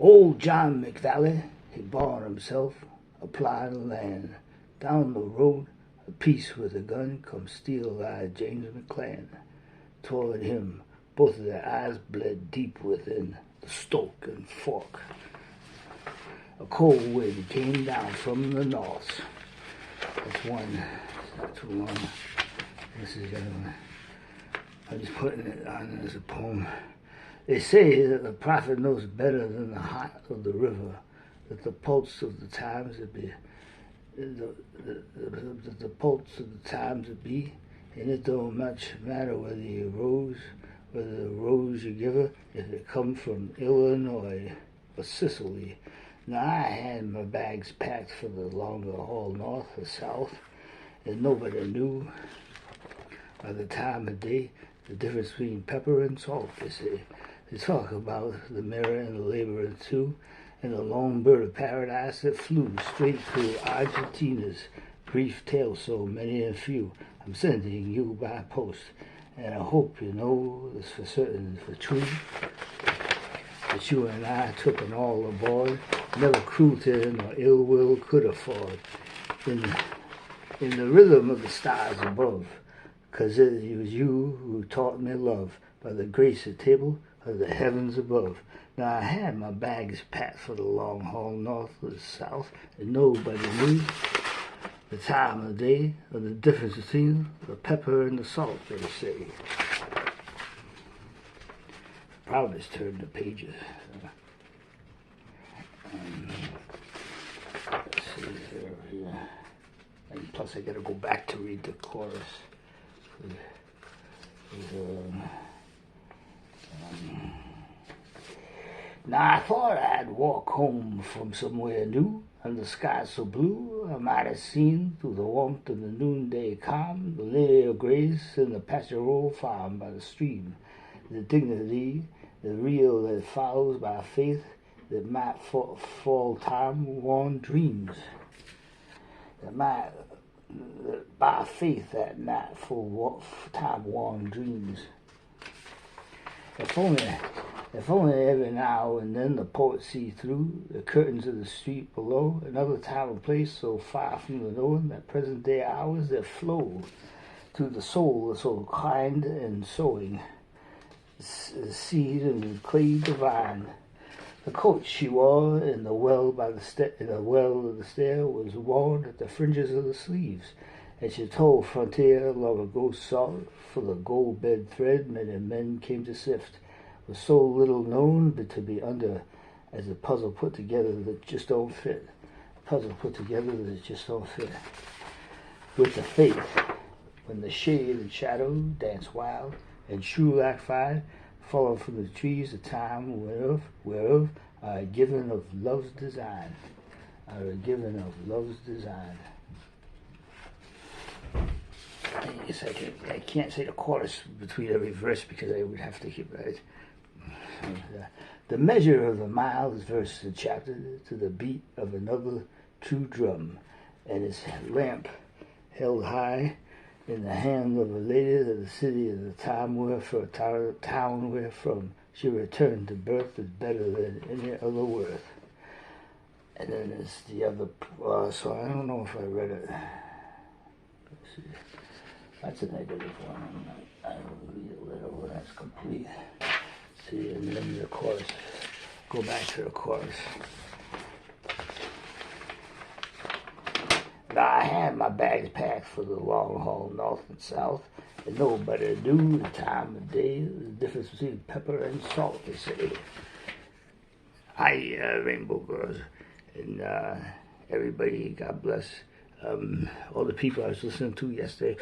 Old John McValley, he bought himself a plot of land. Down the road, a piece with a gun, come steel-eyed James McClan. Toward him, both of their eyes bled deep within the stoke and fork. A cold wind came down from the north. That's one. That's too long. This is I'm just putting it on as a poem. They say that the prophet knows better than the heart of the river, that the pulse of the times it be, the pulse of the times it be, and it don't much matter whether you rose, whether the rose you give her, if it come from Illinois or Sicily. Now I had my bags packed for the longer haul north or south, and nobody knew by the time of day the difference between pepper and salt, they say. They talk about the mirror and the laborer too, and the lone bird of paradise that flew straight through Argentina's brief tale so many and few. I'm sending you by post, and I hope you know this for certain, for true, that you and I took an all aboard, never cruelty nor ill will could afford, in the rhythm of the stars above, 'cause it was you who taught me love by the grace of table of the heavens above. Now I had my bags packed for the long haul north or the south, and nobody knew the time of day or the difference between the pepper and the salt, they say. Proudest turned the pages. Let's see here. And plus I gotta go back to read the chorus. Now I thought I'd walk home from somewhere new, and the sky so blue I might have seen through the warmth of the noonday calm the lily of grace in the pastoral farm by the stream, the dignity, the real that follows by faith that might fall time-worn dreams, that might by faith that night for time-worn dreams. If only every now and then the poet see through the curtains of the street below another time and place so far from the knowing that present-day hours that flow through the soul so kind and sowing seed and clay divine. The coat she wore in the well by the well of the stair was worn at the fringes of the sleeves, and she told frontier long ago sought for the gold bed thread many men came to sift, was so little known but to be under as a puzzle put together that just don't fit. Puzzle put together that just don't fit. With the faith, when the shade and shadow dance wild and shrew like fire, falling from the trees, the time whereof are given of love's design, are given of love's design. I guess I can't say the chorus between every verse because I would have to keep it. The measure of the miles verse the chapter to the beat of another true drum, and its lamp held high in the hand of a lady of the city of the time where for a town where from she returned to birth is better than any other worth. And then there's the other, so I don't know if I read it. Let's see. That's a negative one. I will read a little when that's complete. See, and then the chorus. Go back to the chorus. Now I had my bags packed for the long haul north and south, and nobody knew the time of day, the difference between pepper and salt, they say. Hi, Rainbow Girls, and everybody, God bless all the people I was listening to yesterday.